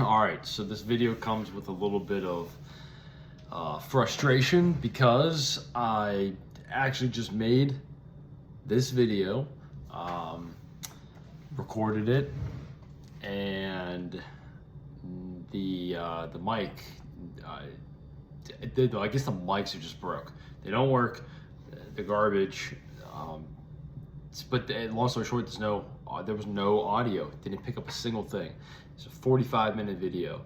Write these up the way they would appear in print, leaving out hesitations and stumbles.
All right, so this video comes with a little bit of frustration because I actually just made this video, recorded it, and the mic, I guess the mics are just broke. They don't work. They're garbage. But long story short, there was no audio. Didn't pick up a single thing. It's a 45-minute video.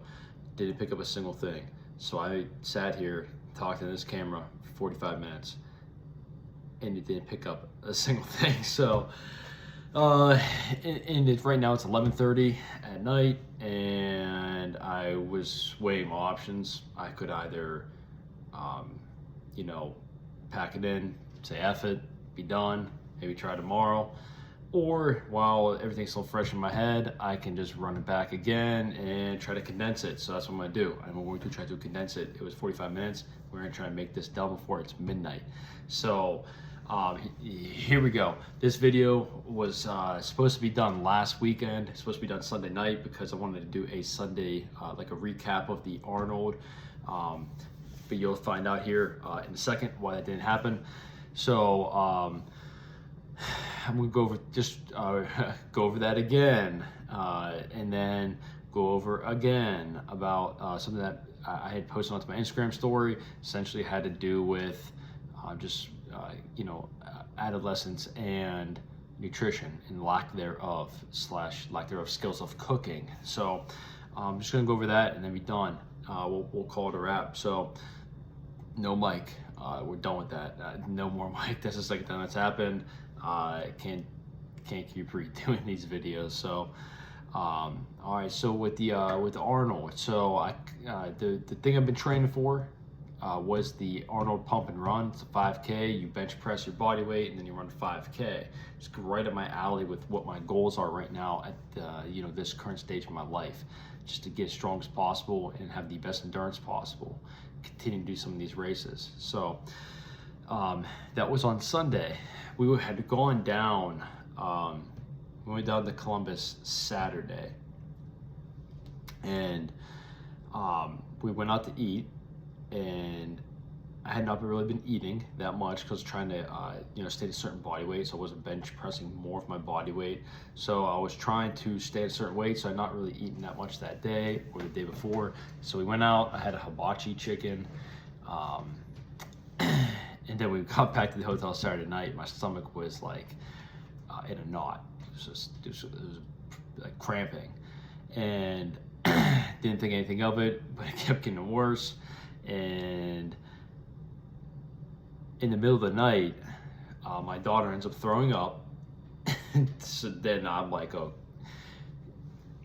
Didn't pick up a single thing. So I sat here, talked to this camera for 45 minutes, and it didn't pick up a single thing. So, right now it's 11:30 at night, and I was weighing my options. I could either, pack it in, say F it, be done, maybe try tomorrow. Or while everything's still fresh in my head, I can just run it back again and try to condense it. So that's what I'm gonna do. I'm going to try to condense it. It was 45 minutes. We're gonna try and make this done before it's midnight. So here we go. This video was supposed to be done last weekend. It's supposed to be done Sunday night because I wanted to do a Sunday, like a recap of the Arnold. But you'll find out here in a second why that didn't happen. So, I'm gonna go over go over that again, and then go over again about something that I had posted onto my Instagram story. Essentially, had to do with adolescence and nutrition and lack thereof skills of cooking. So I'm just gonna go over that and then be done. We'll call it a wrap. So no mic. We're done with that. No more mic. That's the second time that's happened. Can't keep redoing these videos. So, all right. So with the Arnold, so the thing I've been training for was the Arnold pump and run. It's a 5K. You bench press your body weight and then you run 5K. It's right up my alley with what my goals are right now at this current stage of my life, just to get as strong as possible and have the best endurance possible. Continue to do some of these races. So that was on Sunday. We had gone down. We went down to Columbus Saturday, and we went out to eat. And I had not really been eating that much because trying to stay at a certain body weight, so I wasn't bench pressing more of my body weight. So I was trying to stay at a certain weight, so I'd not really eaten that much that day or the day before. So we went out. I had a hibachi chicken, and then we got back to the hotel Saturday night. My stomach was like in a knot. It was like cramping, and didn't think anything of it, but it kept getting worse. And in the middle of the night, my daughter ends up throwing up. So then I'm like, oh,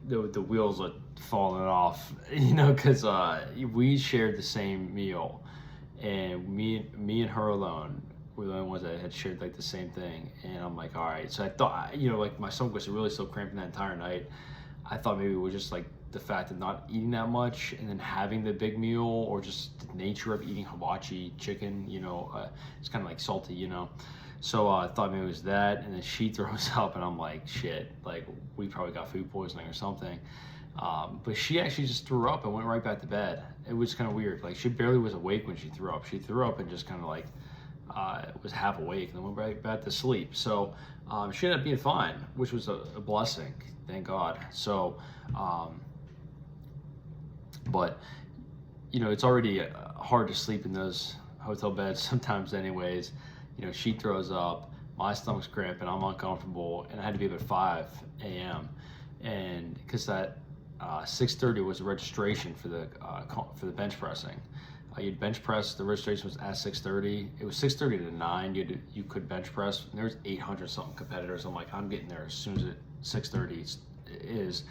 the wheels are falling off, because we shared the same meal, and me and her alone were the only ones that had shared like the same thing. And I'm like, all right. So I thought, like my stomach was really still cramping that entire night. I thought maybe it was just like the fact of not eating that much and then having the big meal, or just the nature of eating hibachi chicken, it's kind of like salty, So I thought maybe it was that, and then she throws up, and I'm like, shit, like we probably got food poisoning or something. But she actually just threw up and went right back to bed. It was kind of weird. Like she barely was awake when she threw up. She threw up and just kind of like was half awake and then went right back to sleep. So she ended up being fine, which was a blessing, thank God. So, but it's already hard to sleep in those hotel beds sometimes anyways. She throws up, my stomach's cramping, I'm uncomfortable, and I had to be up at 5 a.m. and because that 6:30 was the registration for the bench pressing. You'd bench press, the registration was at 6:30. It was 6:30 to 9. You could bench press, and there's 800 something competitors. I'm like, I'm getting there as soon as 6:30 is,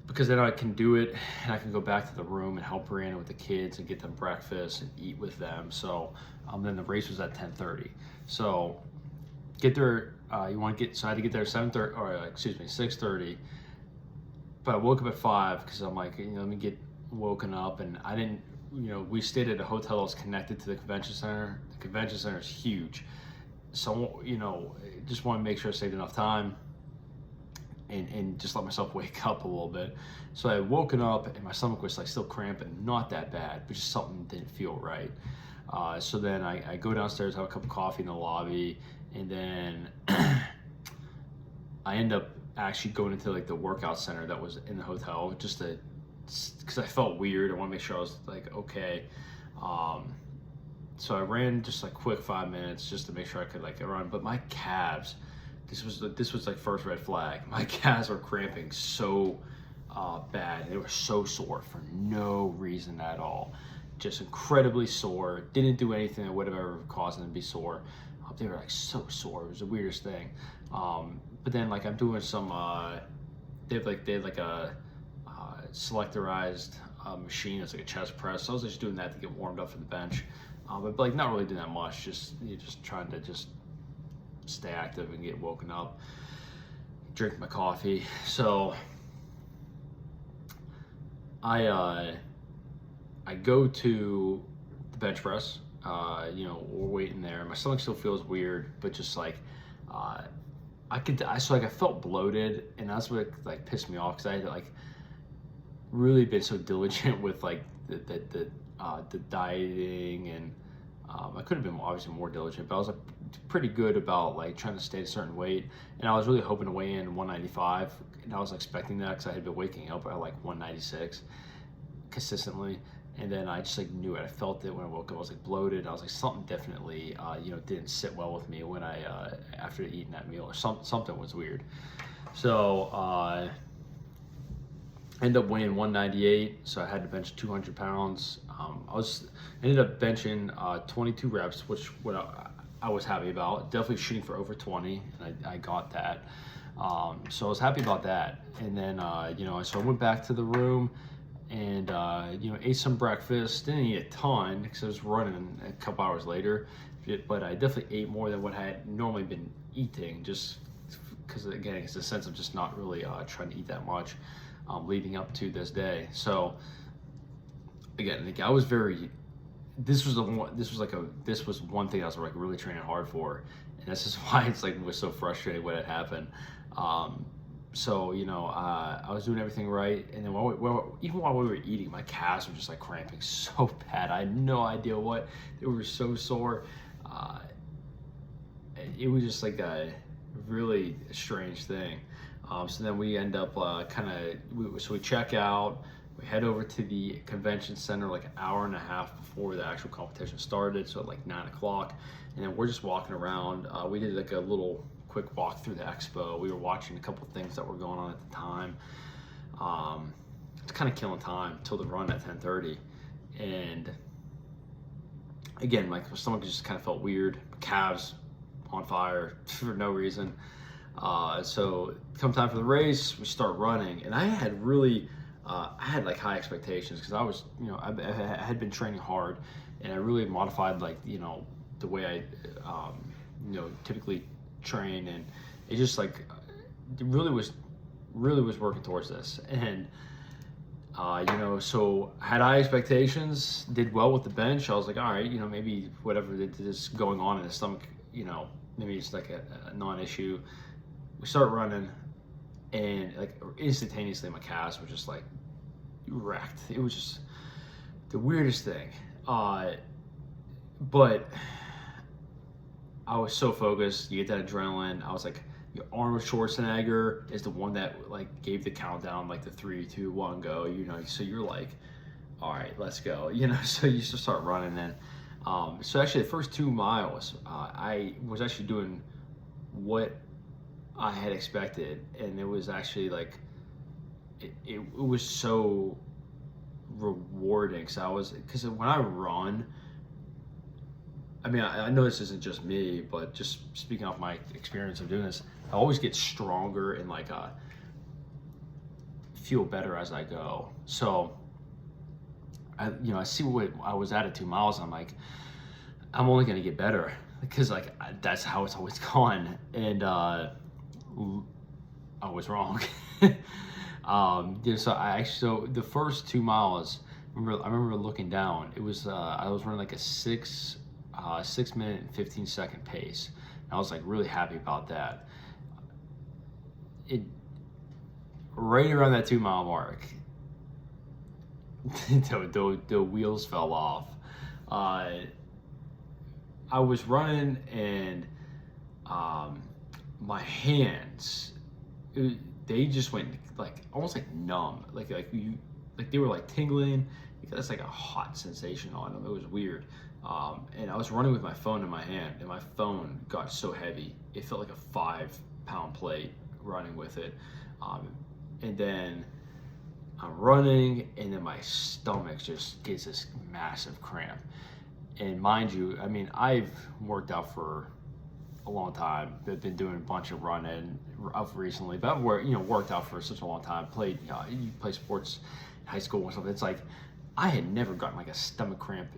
because then I can do it, and I can go back to the room and help Brianna with the kids and get them breakfast and eat with them. So then the race was at 10:30. So get there. So I had to get there at 6:30. But I woke up at 5 because I'm like, let me get woken up, and I didn't. We stayed at a hotel that was connected to the convention center. The convention center is huge, so just want to make sure I saved enough time. and just let myself wake up a little bit. So I had woken up and my stomach was like still cramping, not that bad, but just something didn't feel right. So then I go downstairs, have a cup of coffee in the lobby, and then I end up actually going into like the workout center that was in the hotel, just to, because I felt weird. I want to make sure I was like okay. So I ran just like quick 5 minutes just to make sure I could like run. But my calves, this was like first red flag. My calves were cramping so bad. They were so sore for no reason at all. Just incredibly sore. Didn't do anything that would have ever caused them to be sore. They were like so sore. It was the weirdest thing. But then like I'm doing some. They had like a selectorized machine. It's like a chest press. So I was just doing that to get warmed up for the bench. But like not really doing that much. Just trying to just stay active and get woken up. Drink my coffee. So I go to the bench press. We're waiting there. My stomach still feels weird, but just like I felt bloated, and that's what like pissed me off because I had like really been so diligent with like the dieting, and I could have been obviously more diligent, but I was like pretty good about like trying to stay at a certain weight, and I was really hoping to weigh in 195, and I was expecting that because I had been waking up at like 196 consistently. And then I just like knew it. I felt it when I woke up. I was like bloated. I was like something definitely didn't sit well with me when I after eating that meal, or something was weird. So I ended up weighing 198. So I had to bench 200 pounds. I ended up benching 22 reps, which I was happy about. Definitely shooting for over 20, and I got that. So I was happy about that. And then so I went back to the room. And ate some breakfast. Didn't eat a ton because I was running a couple hours later, but I definitely ate more than what I had normally been eating, just because again it's a sense of just not really trying to eat that much leading up to this day. So again, like I was very. This was one thing I was like really training hard for, and this is why it's like was so frustrating when it happened. So I was doing everything right, and then even while we were eating, my calves were just like cramping so bad. I had no idea what. They were so sore. It was just like a really strange thing. So then we end up we check out. We head over to the convention center like an hour and a half before the actual competition started, so at like 9 o'clock, and then we're just walking around. We did like a little quick walk through the expo. We were watching a couple things that were going on at the time. It's kind of killing time till the run at 10:30, and again, like my stomach just kind of felt weird. My calves on fire for no reason. So come time for the race, we start running, and I had really, I had like high expectations because I was, I had been training hard, and I really modified like the way I, typically train, and it just like it really was working towards this. And so had high expectations, did well with the bench. I was like, all right, maybe whatever is going on in the stomach, maybe it's like a non-issue. We start running, and like instantaneously my calves were just like wrecked. It was just the weirdest thing, but I was so focused. You get that adrenaline. I was like, Arnold Schwarzenegger is the one that like gave the countdown, like the 3, 2, 1, go. So you're like, all right, let's go. So you just start running. And so actually, the first 2 miles, I was actually doing what I had expected, and it was actually like, it was so rewarding. Because when I run. I mean, I know this isn't just me, but just speaking off my experience of doing this, I always get stronger and like feel better as I go. So, I see what I was at 2 miles, and I'm like, I'm only gonna get better because like that's how it's always gone. And I was wrong. So the first 2 miles, I remember looking down. It was I was running like a 6 minute and 15 second pace. And I was like really happy about that. right around that 2 mile mark, the wheels fell off. I was running and my hands, they just went like almost like numb, like they were like tingling. That's like a hot sensation on them. It was weird. And I was running with my phone in my hand, and my phone got so heavy it felt like a 5-pound plate running with it. And then I'm running, and then my stomach just gets this massive cramp. And mind you, I mean, I've worked out for a long time. I've been doing a bunch of running up recently, but I've worked out for such a long time. Played, you play sports in high school or something. It's like I had never gotten like a stomach cramp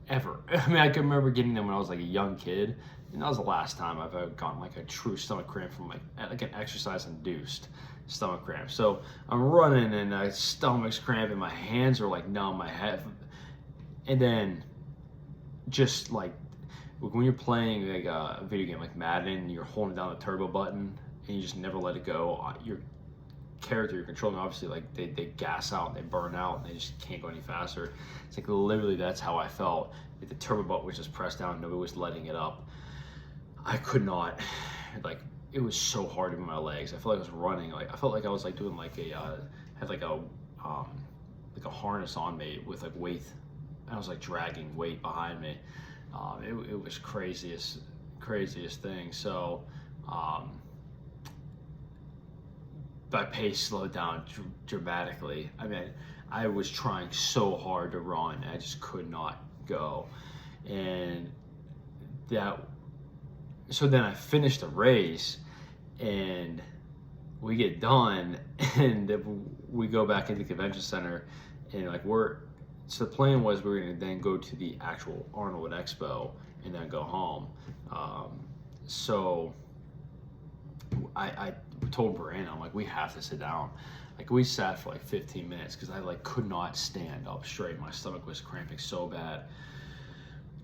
ever. I mean, I can remember getting them when I was like a young kid, and that was the last time I've ever gotten like a true stomach cramp from like an exercise-induced stomach cramp. So I'm running, and my stomach's cramping, my hands are like numb, my head, and then just like when you're playing like a video game like Madden, you're holding down the turbo button and you just never let it go. Your character you're controlling, obviously, like they gas out and they burn out and they just can't go any faster. It's like literally that's how I felt. Like the turbo button was just pressed down, nobody was letting it up. I could not, like, it was so hard to move my legs. I felt like I was running, like I felt like I was like doing like had like a harness on me with like weight. I was like dragging weight behind me. It was craziest thing. So my pace slowed down dramatically. I mean, I was trying so hard to run, I just could not go. And so then I finished the race, and we get done, and we go back into the convention center, and like so the plan was we were going to then go to the actual Arnold Expo and then go home. So I told Brianna, I'm like, we have to sit down. Like we sat for like 15 minutes because I like could not stand up straight. My stomach was cramping so bad.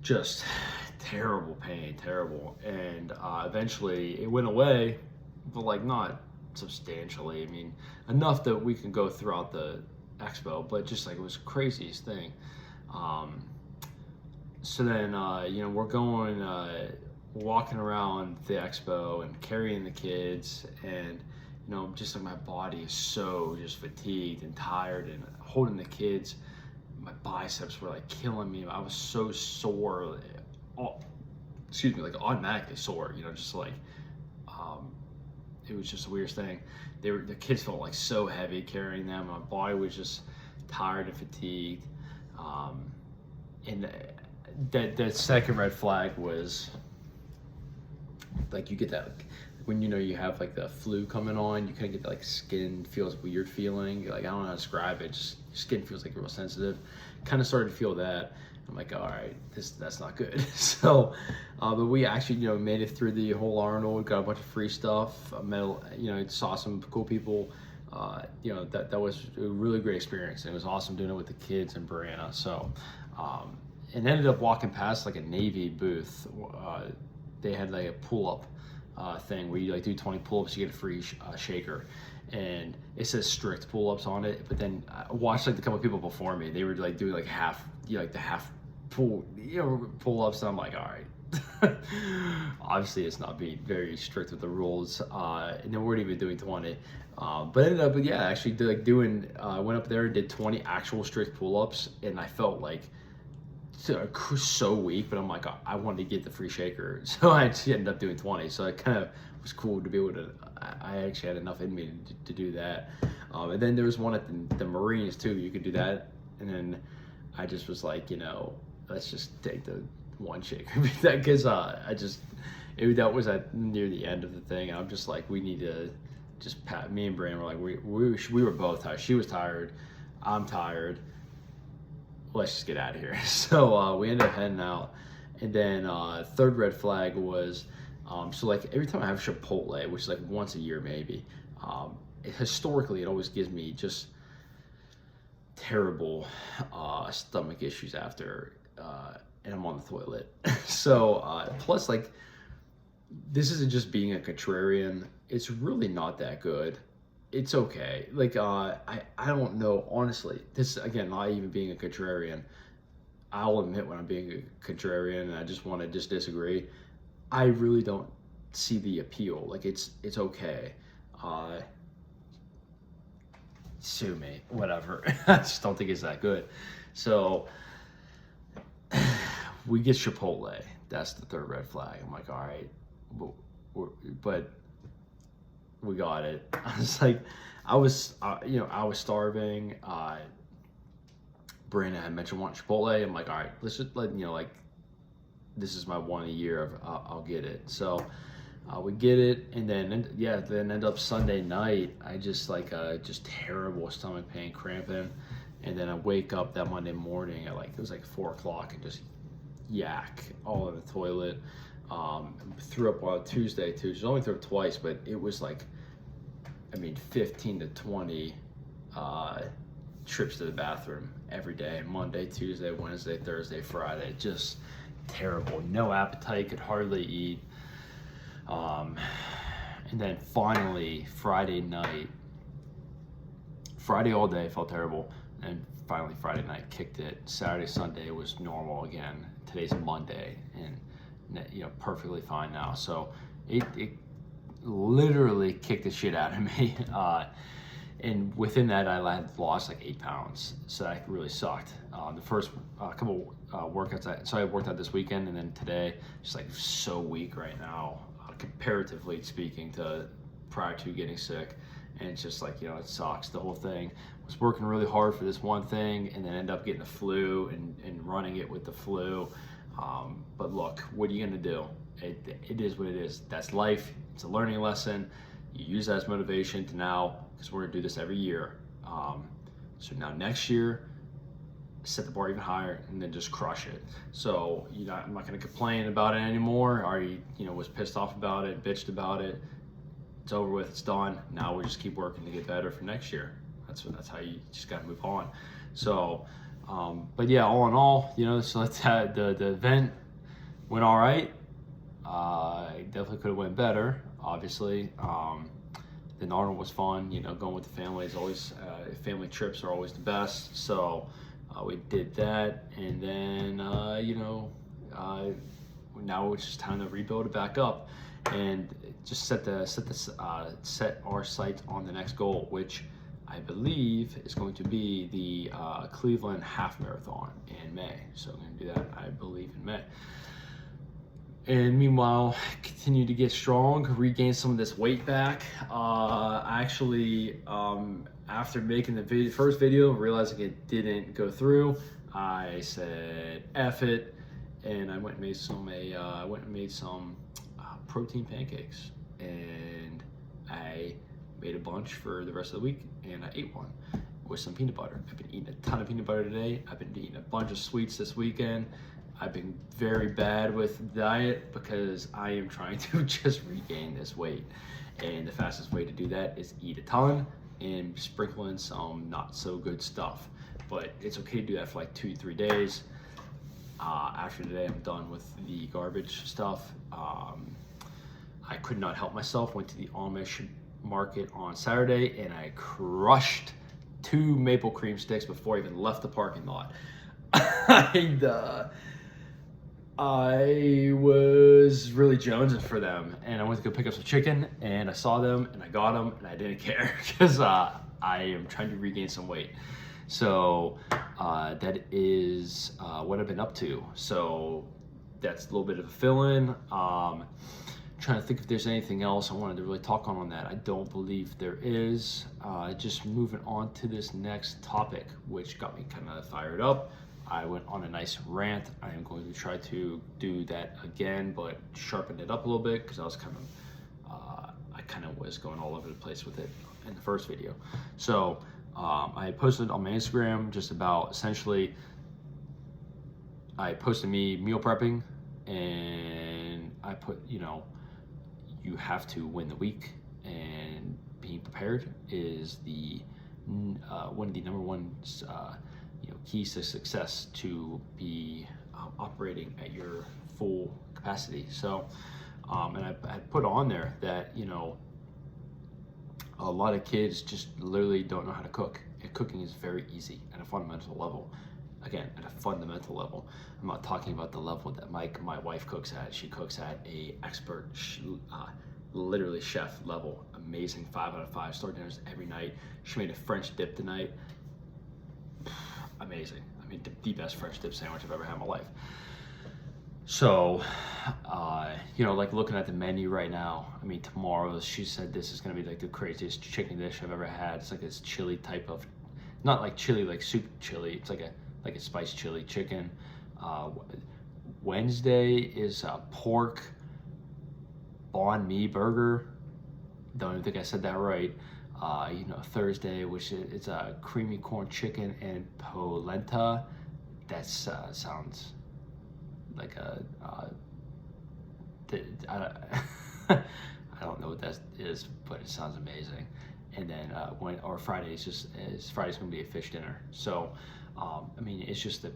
Just terrible pain, terrible. And eventually it went away, but like not substantially. I mean, enough that we can go throughout the expo, but just like it was the craziest thing. So then we're going walking around the expo and carrying the kids, and just like my body is so just fatigued and tired, and holding the kids, my biceps were like killing me. I was so sore, like automatically sore, just like it was just the weirdest thing. The kids felt like so heavy carrying them. My body was just tired and fatigued. And that second red flag was like you get that when you have like the flu coming on, you kind of get that like skin feels weird feeling. Like I don't know how to describe it. Just your skin feels like real sensitive. Kind of started to feel that. I'm like, all right, that's not good. So, but we actually, made it through the whole Arnold, got a bunch of free stuff, saw some cool people. That was a really great experience. And it was awesome doing it with the kids and Brianna. So, and ended up walking past like a Navy booth. They had like a pull-up thing where you like do 20 pull-ups, you get a free shaker. And it says strict pull-ups on it, but then I watched like a couple of people before me. They were like doing like half, like the half pull-ups. And I'm like, all right. Obviously, it's not being very strict with the rules. And then we weren't even doing 20. But ended up, actually doing. I went up there and did 20 actual strict pull-ups, and I felt like so weak. But I'm like, I wanted to get the free shaker, so I actually ended up doing 20. So it kind of was cool to be able to. I actually had enough in me to do that. And then there was one at the Marines too. You could do that, and then I just was like, let's just take the one shaker because that was at near the end of the thing, and I'm just like, we need to just pat. Me and Brian were like, we were both tired. She was tired, I'm tired. Let's just get out of here. So we ended up heading out, and then third red flag was. So like every time I have Chipotle, which is like once a year maybe, historically it always gives me just terrible stomach issues after, and I'm on the toilet. So plus like this isn't just being a contrarian, it's really not that good. It's okay. Like I don't know, honestly. This, again, not even being a contrarian. I'll admit when I'm being a contrarian and I just want to just disagree. I really don't see the appeal. Like it's okay. Uh, Sue me, whatever. I just don't think it's that good. So we get Chipotle. That's the third red flag. I'm like, all right, but we got it. I was like, I was starving. Brandon had mentioned wanting Chipotle. I'm like, all right, let's just this is my one a year of I'll get it. So we get it, and then end up Sunday night. I just just terrible stomach pain, cramping, and then I wake up that Monday morning at it was 4 o'clock and just yak all in the toilet. Threw up on Tuesday too. She only threw up twice, but it was 15 to 20 trips to the bathroom every day. Monday, Tuesday, Wednesday, Thursday, Friday. Just terrible. No appetite, could hardly eat. And then finally Friday all day felt terrible, and finally Friday night kicked it. Saturday, Sunday was normal again. Today's Monday, and perfectly fine now. So it literally kicked the shit out of me. And within that, I had lost 8 pounds, so that really sucked. The first couple workouts, so I worked out this weekend, and then today, just so weak right now, comparatively speaking to prior to getting sick. And it's just it sucks. The whole thing was working really hard for this one thing, and then end up getting the flu and running it with the flu. But look, what are you gonna do? It is what it is. That's life. It's a learning lesson. You use that as motivation to now, because we're gonna do this every year. So now next year, set the bar even higher, and then just crush it. So I'm not gonna complain about it anymore. I already was pissed off about it, bitched about it. It's over with. It's done. Now we just keep working to get better for next year. That's how you just gotta move on. So, but yeah, all in all, so the event went all right. Definitely could have went better, obviously. Then Arnold was fun. Going with the family is always, family trips are always the best. So we did that, and then now it's just time to rebuild it back up, and just set our sights on the next goal, which I believe is going to be the Cleveland Half Marathon in May. So I'm going to do that, I believe, in May. And meanwhile, continue to get strong, regain some of this weight back. After making the first video, realizing it didn't go through, I said F it, and I went and made some protein pancakes, and I made a bunch for the rest of the week, and I ate one with some peanut butter. I've been eating a ton of peanut butter today. I've been eating a bunch of sweets this weekend. I've been very bad with diet because I am trying to just regain this weight. And the fastest way to do that is eat a ton and sprinkle in some not so good stuff. But it's okay to do that for 2 to 3 days. After today, I'm done with the garbage stuff. I could not help myself. Went to the Amish market on Saturday, and I crushed 2 maple cream sticks before I even left the parking lot. I was really jonesing for them, and I went to go pick up some chicken, and I saw them, and I got them, and I didn't care because I am trying to regain some weight. So that is what I've been up to. So that's a little bit of a fill-in. Trying to think if there's anything else I wanted to really talk on that. I don't believe there is. Just moving on to this next topic, which got me kind of fired up. I went on a nice rant. I am going to try to do that again, but sharpen it up a little bit because I kind of was going all over the place with it in the first video. So I posted on my Instagram just about, essentially, I posted me meal prepping, and I put, you have to win the week, and being prepared is one of the number one keys to success to be operating at your full capacity. So and I put on there that a lot of kids just literally don't know how to cook. And cooking is very easy at a fundamental level. Again, at a fundamental level. I'm not talking about the level that my wife cooks at. She cooks at a expert, literally chef level. Amazing 5 out of 5 star dinners every night. She made a French dip tonight. Amazing. I mean, the best French dip sandwich I've ever had in my life. So, you know, like looking at the menu right now, I mean, tomorrow she said this is going to be like the craziest chicken dish I've ever had. It's like this chili type of, not like chili, like soup chili. It's like a spiced chili chicken. Wednesday is a pork banh mi burger. Don't even think I said that right. You know, Thursday, which it's a creamy corn chicken and polenta. That sounds like I don't know what that is, but it sounds amazing. And then Friday's gonna be a fish dinner. So, I mean, it's just the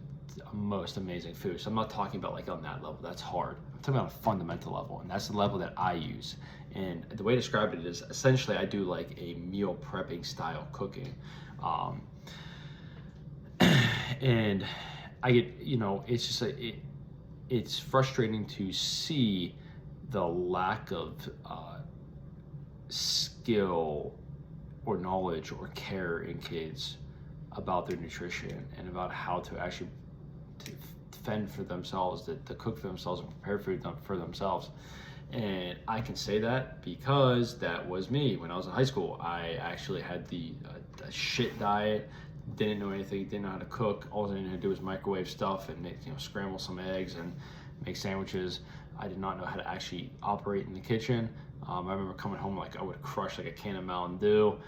most amazing food. So I'm not talking about like on that level. That's hard. I'm talking about a fundamental level, and that's the level that I use. And the way to describe it is essentially I do like a meal prepping style cooking, and I get, you know, it's just it's frustrating to see the lack of skill or knowledge or care in kids about their nutrition and about how to actually fend for themselves, to cook for themselves and prepare food for themselves. And I can say that because that was me when I was in high school. I actually had the shit diet, didn't know anything, didn't know how to cook. All I knew how to do was microwave stuff and make, you know, scramble some eggs and make sandwiches. I did not know how to actually operate in the kitchen. I remember coming home, like I would crush like a can of Mountain Dew.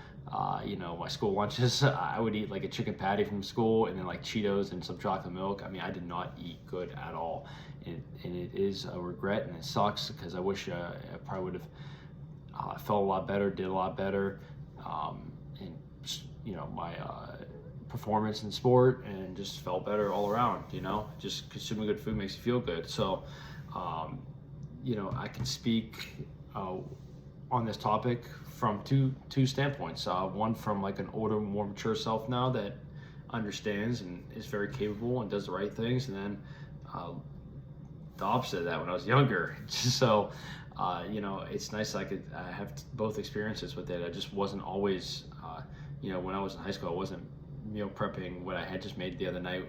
You know, my school lunches, I would eat like a chicken patty from school and then like Cheetos and some chocolate milk. I mean, I did not eat good at all. And it is a regret, and it sucks because I wish I probably would have felt a lot better, did a lot better. And, you know, my performance in sport, and just felt better all around, you know, just consuming good food makes you feel good. So, you know, I can speak on this topic from two standpoints. One from like an older, more mature self now that understands and is very capable and does the right things, and then the opposite of that when I was younger. So, you know, it's nice I could have both experiences with it. I just wasn't always, you know, when I was in high school, I wasn't meal prepping what I had just made the other night,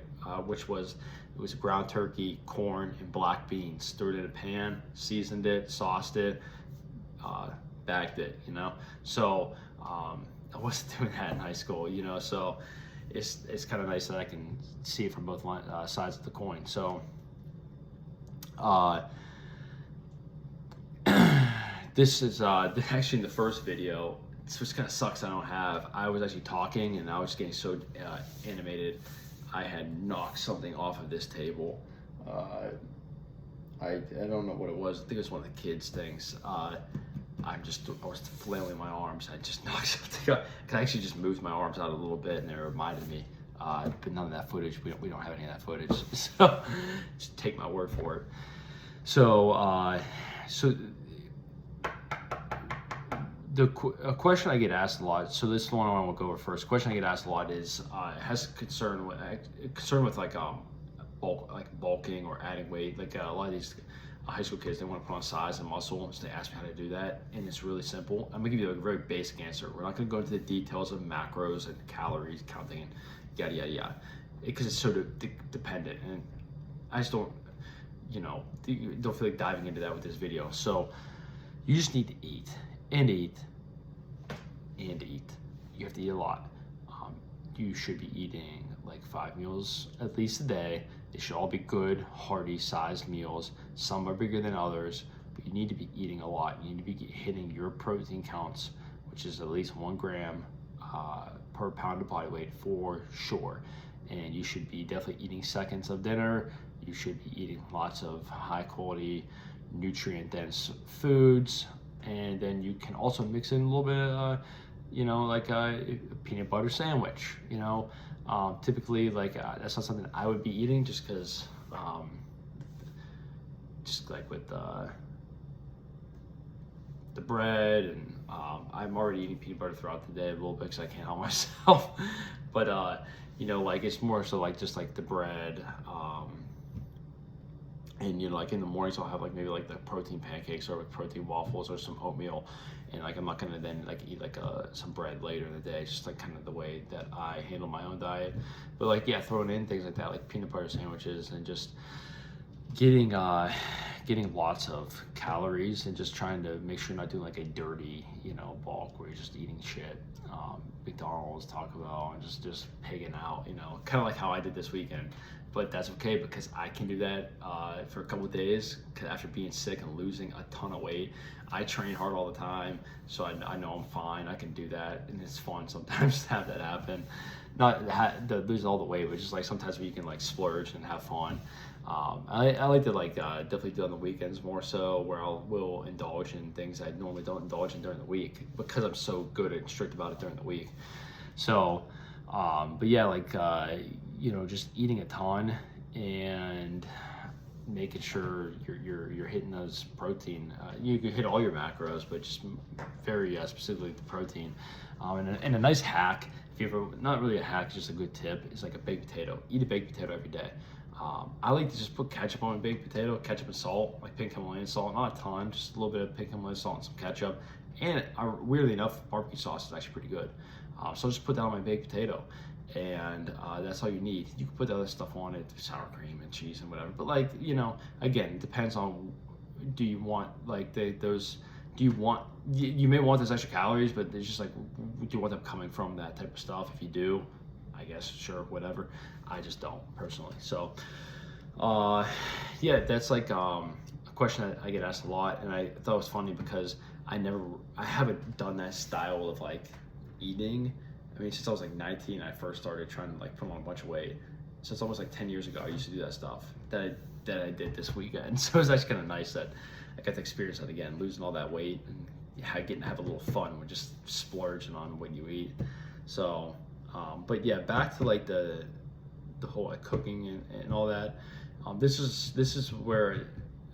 which was, it was ground turkey, corn, and black beans. Threw it in a pan, seasoned it, sauced it, bagged it, you know. So I wasn't doing that in high school, you know. So it's kind of nice that I can see it from both sides of the coin. So this is actually in the first video. This just kind of sucks I was actually talking and I was getting so animated. I had knocked something off of this table. I don't know what it was. I think it was one of the kids' things. I was flailing my arms. I just knocked something out. I actually just moved my arms out a little bit, and it reminded me. But none of that footage. We don't have any of that footage. So just take my word for it. So a question I get asked a lot. So this is the one I want to go over first. The question I get asked a lot is has concern with like bulking or adding weight. Like a lot of these high school kids, they want to put on size and muscle, so they ask me how to do that, and it's really simple. I'm gonna give you a very basic answer. We're not gonna go into the details of macros and calories counting and yada yada yada, because it's sort of dependent, and I just don't, you know, don't feel like diving into that with this video. So you just need to eat and eat and eat. You have to eat a lot. You should be eating like 5 meals at least a day. They should all be good, hearty, sized meals. Some are bigger than others, but you need to be eating a lot. You need to be hitting your protein counts, which is at least 1 gram per pound of body weight for sure. And you should be definitely eating seconds of dinner. You should be eating lots of high quality, nutrient dense foods. And then you can also mix in a little bit of, you know, like a peanut butter sandwich, you know. Typically, like that's not something I would be eating, just because, just like with the bread and I'm already eating peanut butter throughout the day a little bit because I can't help myself. But like it's more so like just like the bread. And like in the mornings I'll have like maybe like the protein pancakes or like protein waffles or some oatmeal, and like I'm not gonna then like eat like some bread later in the day. It's just like kind of the way that I handle my own diet. But like yeah, throwing in things like that, like peanut butter sandwiches, and just getting lots of calories, and just trying to make sure you're not doing like a dirty bulk where you're just eating shit, McDonald's, Taco Bell, and just pigging out, kind of like how I did this weekend. But that's okay because I can do that for a couple of days, because after being sick and losing a ton of weight. I train hard all the time, so I know I'm fine. I can do that, and it's fun sometimes to have that happen. Not to lose all the weight, but just like sometimes where you can like splurge and have fun. I like to definitely do it on the weekends more so, where will indulge in things I normally don't indulge in during the week because I'm so good and strict about it during the week. So, but yeah, like just eating a ton and making sure you're hitting those protein. You can hit all your macros, but just very specifically the protein. And a nice hack, if you ever, not really a hack, just a good tip, is like a baked potato. Eat a baked potato every day. I like to just put ketchup on my baked potato, ketchup and salt, like pink Himalayan salt, not a ton, just a little bit of pink Himalayan salt and some ketchup. And weirdly enough, barbecue sauce is actually pretty good. So I'll just put that on my baked potato, and that's all you need. You can put the other stuff on it, sour cream and cheese and whatever. But like, again, it depends on, do you want like you may want those extra calories, but it's just like, do you want them coming from that type of stuff? If you do, I guess, sure, whatever. I just don't personally. So, yeah, that's like a question that I get asked a lot, and I thought it was funny because I haven't done that style of like eating. I mean, since I was like 19, I first started trying to like put on a bunch of weight. So it's almost like 10 years ago, I used to do that stuff that I did this weekend. So it was actually kind of nice that I got to experience that again, losing all that weight and getting to have a little fun with just splurging on what you eat. So, but yeah, back to like the whole like cooking and all that. This is where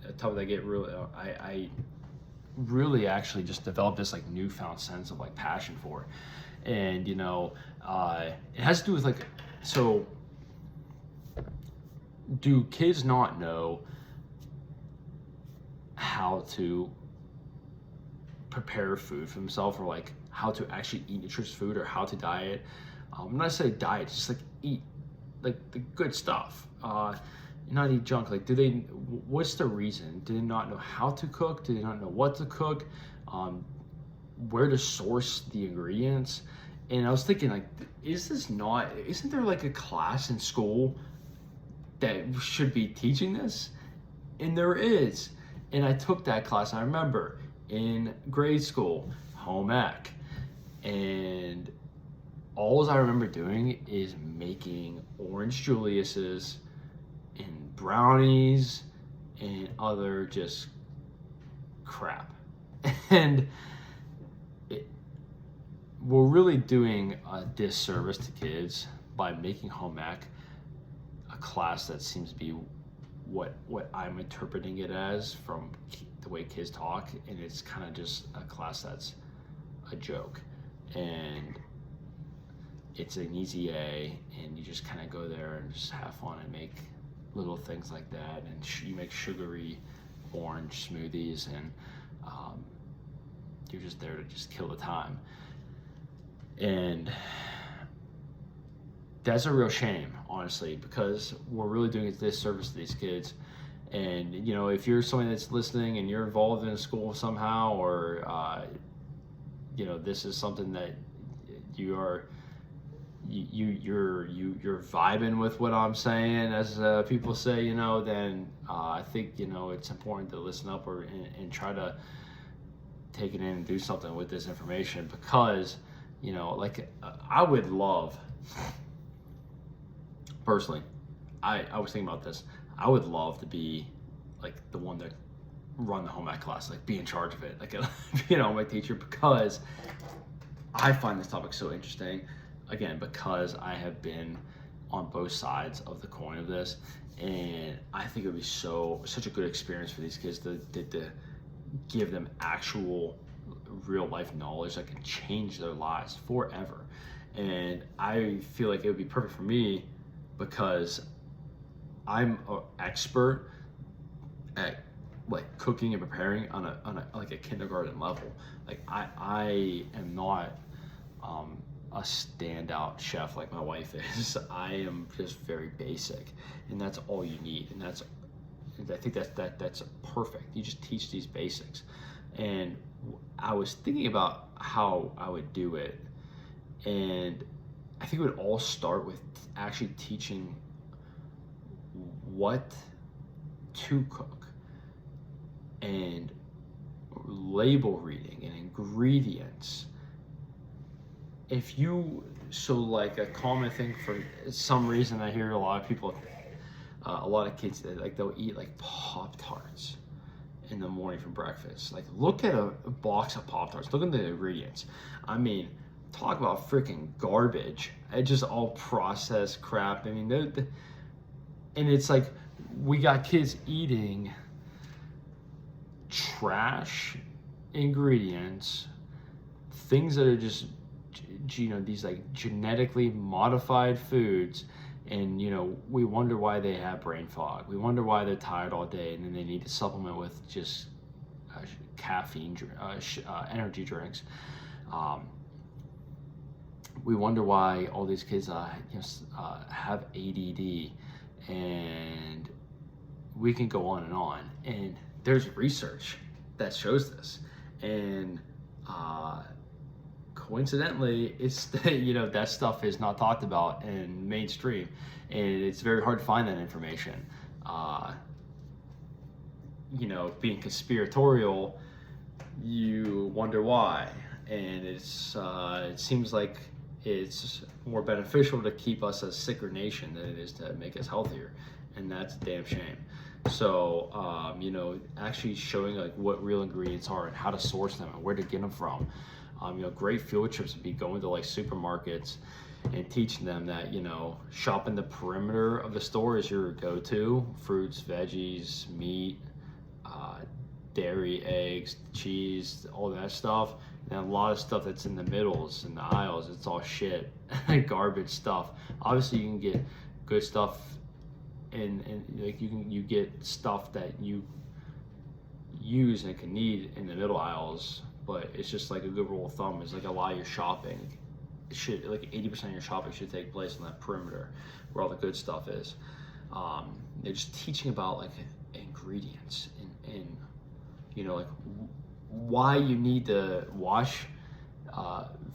a topic I get really, I really actually just developed this like newfound sense of like passion for, and it has to do with like, so do kids not know how to prepare food for themselves, or like how to actually eat nutritious food, or how to diet? I'm not saying diet, just like eat like the good stuff, not eat junk. Like, what's the reason? Do they not know how to cook? Do they not know what to cook? Where to source the ingredients? And I was thinking, like, isn't there like a class in school that should be teaching this? And there is. And I took that class, I remember, in grade school, home ec. And all I remember doing is making orange Julius's and brownies and other just crap. And we're really doing a disservice to kids by making home ec a class that seems to be what I'm interpreting it as from the way kids talk, and it's kind of just a class that's a joke, and it's an easy A, and you just kind of go there and just have fun and make little things like that, and you make sugary orange smoothies, and you're just there to just kill the time. And that's a real shame, honestly, because we're really doing a disservice to these kids. And if you're someone that's listening and you're involved in a school somehow, or this is something that you're vibing with what I'm saying, as people say, then I think it's important to listen up and try to take it in and do something with this information, because I would love, personally, I was thinking about this, I would love to be like the one that run the home ec class, like be in charge of it, like my teacher, because I find this topic so interesting. Again, because I have been on both sides of the coin of this, and I think it would be such a good experience for these kids to give them actual real life knowledge that can change their lives forever. And I feel like it would be perfect for me because I'm an expert at like cooking and preparing on a like a kindergarten level. Like I am not a standout chef like my wife is. I am just very basic, and that's all you need. And I think that's perfect. You just teach these basics. And I was thinking about how I would do it, and I think it would all start with actually teaching what to cook and label reading and ingredients. Like a common thing for some reason, I hear a lot of people, a lot of kids, they'll eat like Pop-Tarts in the morning for breakfast. Like, look at a box of Pop-Tarts, look at the ingredients. I mean, talk about freaking garbage. It's just all processed crap. I mean, and it's like, we got kids eating trash ingredients, things that are just, these like genetically modified foods, and we wonder why they have brain fog. We wonder why they're tired all day, and then they need to supplement with just caffeine, energy drinks. We wonder why all these kids have ADD, and we can go on. And there's research that shows this, and coincidentally, it's that stuff is not talked about in mainstream, and it's very hard to find that information. Being conspiratorial, you wonder why, and it seems like it's more beneficial to keep us a sicker nation than it is to make us healthier, and that's a damn shame. So, actually showing like what real ingredients are and how to source them and where to get them from. Great field trips would be going to like supermarkets and teaching them that, shopping the perimeter of the store is your go-to. Fruits, veggies, meat, dairy, eggs, cheese, all that stuff. And a lot of stuff that's in the middles and the aisles, it's all shit, garbage stuff. Obviously, you can get good stuff, and like you get stuff that you use and can need in the middle aisles. But it's just like a good rule of thumb is like a lot of your shopping should, like 80% of your shopping should take place on that perimeter where all the good stuff is. They're just teaching about like ingredients and like why you need to wash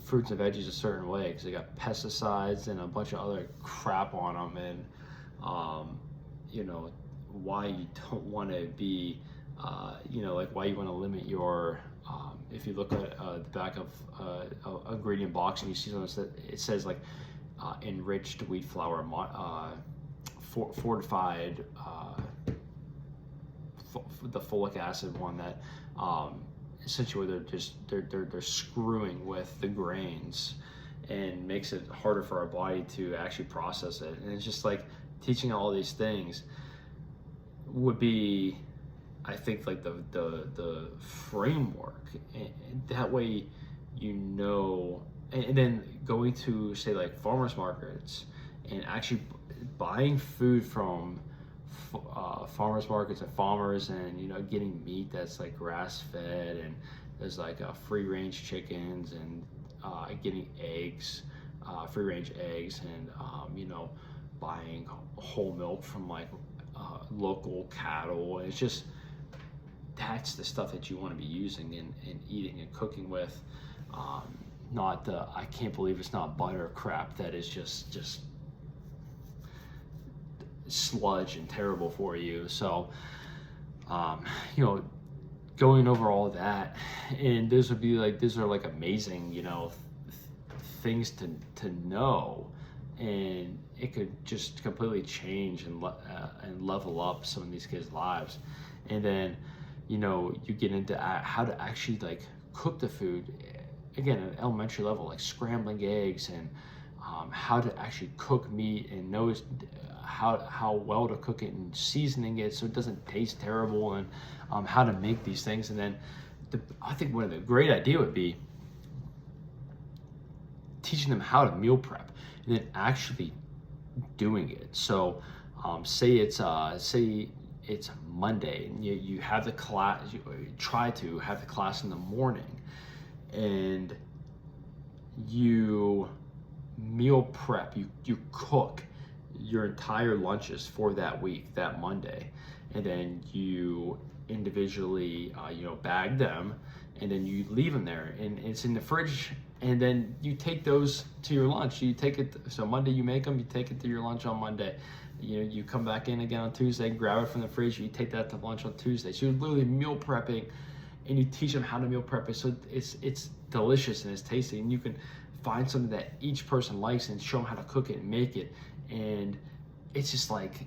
fruits and veggies a certain way, because they got pesticides and a bunch of other crap on them, and why you don't want to be like why you want to limit your if you look at the back of an ingredient box and you see something that it says like enriched wheat flour, fortified, the folic acid one, that essentially where they're screwing with the grains and makes it harder for our body to actually process it. And it's just like teaching all these things would be, I think, like the framework, and that way and then going to say like farmers markets and actually buying food from farmers markets and farmers, and getting meat that's like grass fed, and there's like free range chickens, and getting eggs, free range eggs, and buying whole milk from like local cattle. And it's just, that's the stuff that you want to be using and eating and cooking with, not the I can't believe it's not butter crap that is just sludge and terrible for you. So going over all of that, and these are like amazing things to know, and it could just completely change and level up some of these kids' lives. And then you get into how to actually like cook the food, again at an elementary level, like scrambling eggs, and how to actually cook meat, and know how well to cook it and seasoning it so it doesn't taste terrible, and how to make these things. And then I think one of the great idea would be teaching them how to meal prep and then actually doing it. So say it's Monday and you have the class, you try to have the class in the morning, and you meal prep, you cook your entire lunches for that week, that Monday, and then you individually bag them, and then you leave them there, and it's in the fridge, and then you take those to your lunch. You take it, so Monday you make them, you take it to your lunch on Monday. You come back in again on Tuesday, grab it from the fridge, you take that to lunch on Tuesday. So you're literally meal prepping, and you teach them how to meal prep it, so it's delicious and it's tasty, and you can find something that each person likes and show them how to cook it and make it. And it's just like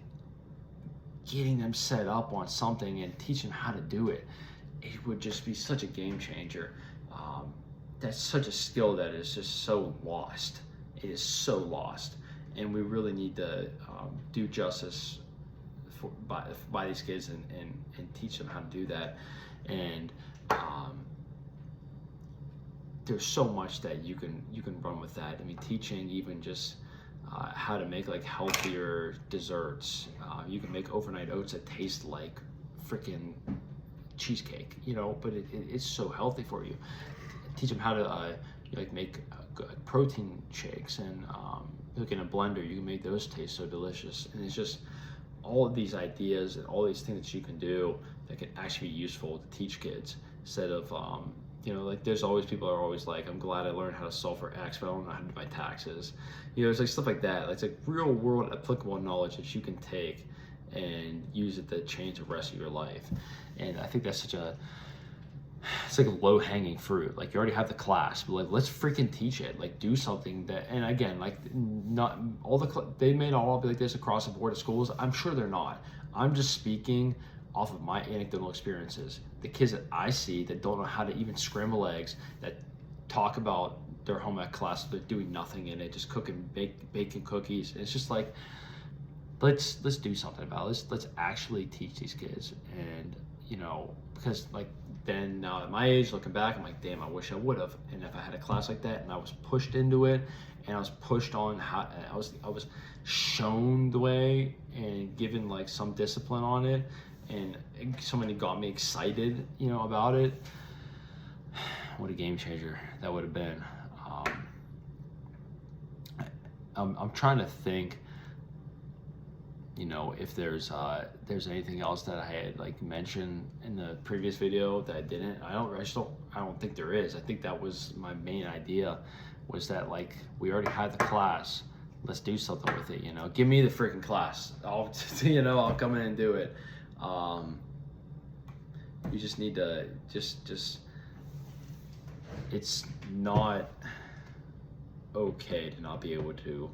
getting them set up on something and teaching them how to do it. It would just be such a game changer. That's such a skill that is just so lost. It is so lost, and we really need to do justice by these kids and teach them how to do that. And there's so much that you can run with that. I mean, teaching even just how to make like healthier desserts. You can make overnight oats that taste like freaking cheesecake, but it's so healthy for you. Teach them how to make protein shakes, and look in a blender, you can make those taste so delicious. And it's just all of these ideas and all these things that you can do that can actually be useful to teach kids, instead of like there's always people are always like, I'm glad I learned how to solve for X, but I don't know how to do my taxes. It's like stuff like that. It's like real world applicable knowledge that you can take and use it to change the rest of your life. And I think that's it's like a low hanging fruit. Like, you already have the class, but like, let's freaking teach it. Like, do something that, and again, like, not all they may not all be like this across the board at schools. I'm sure they're not. I'm just speaking off of my anecdotal experiences. The kids that I see that don't know how to even scramble eggs, that talk about their home ec class, they're doing nothing in it, just cooking, baking cookies. And it's just like, let's do something about it. Let's actually teach these kids. And because like, then now at my age, looking back, I'm like, damn, I wish I would have. And if I had a class like that and I was pushed into it, and I was pushed on how I was shown the way and given like some discipline on it, and somebody got me excited, about it, what a game changer that would have been. I'm trying to think, if there's anything else that I had like mentioned in the previous video that I didn't. I don't think there is. I think that was my main idea, was that like, we already had the class, let's do something with it. Give me the freaking class. I'll come in and do it. You just need to just it's not okay to not be able to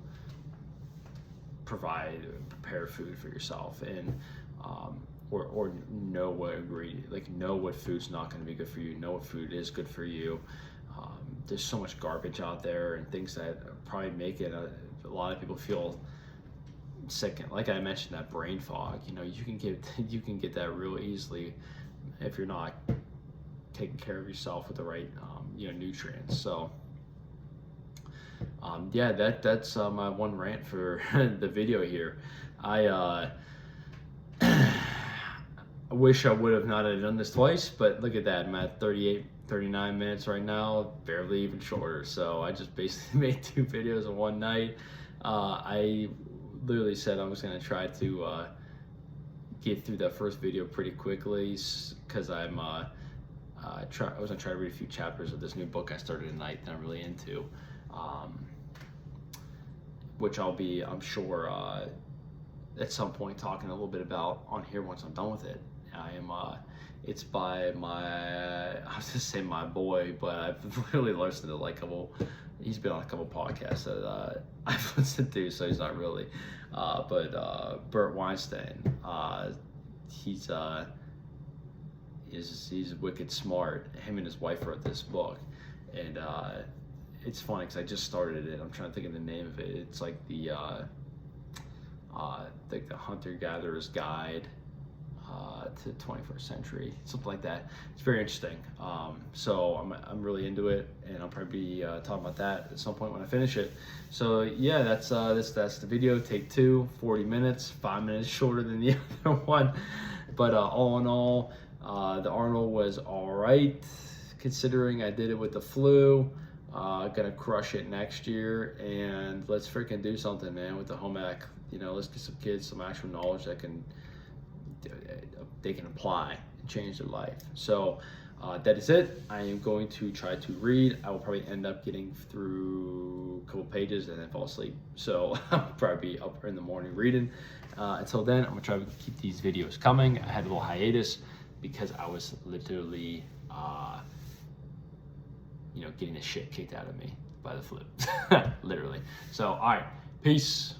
prepare food for yourself, and or know what food's not going to be good for you, know what food is good for you. There's so much garbage out there and things that probably make it a lot of people feel sick. Like I mentioned, that brain fog, you can get that real easily if you're not taking care of yourself with the right nutrients. So that's my one rant for the video here. I wish I would have not have done this twice, but look at that, I'm at 39 minutes right now, barely even shorter. So I just basically made 2 videos in one night. I literally said I was going to try to get through that first video pretty quickly, because I was going to try to read a few chapters of this new book I started tonight that I'm really into, which I'll be, I'm sure, at some point talking a little bit about on here once I'm done with it. It's by I was gonna say my boy, but I've literally listened to like he's been on a couple podcasts that I've listened to, so he's not really, but Bert Weinstein, he's wicked smart. Him and his wife wrote this book, and it's funny because I just started it. I'm trying to think of the name of it. It's like the Hunter-Gatherer's Guide. to the 21st century, something like that. It's very interesting. So I'm really into it, and I'll probably be talking about that at some point when I finish it. So yeah, that's the video. Take 2, 40 minutes, 5 minutes shorter than the other one. But all in all, the Arnold was all right, considering I did it with the flu. Gonna crush it next year, and let's freaking do something, man, with the home ec. You know, let's get some kids some actual knowledge that they can apply and change their life. So that is it. I am going to try to read. I will probably end up getting through a couple pages and then fall asleep. So I'll probably be up in the morning reading. Until then, I'm gonna try to keep these videos coming. I had a little hiatus because I was literally getting the shit kicked out of me by the flu. Literally. So all right, peace.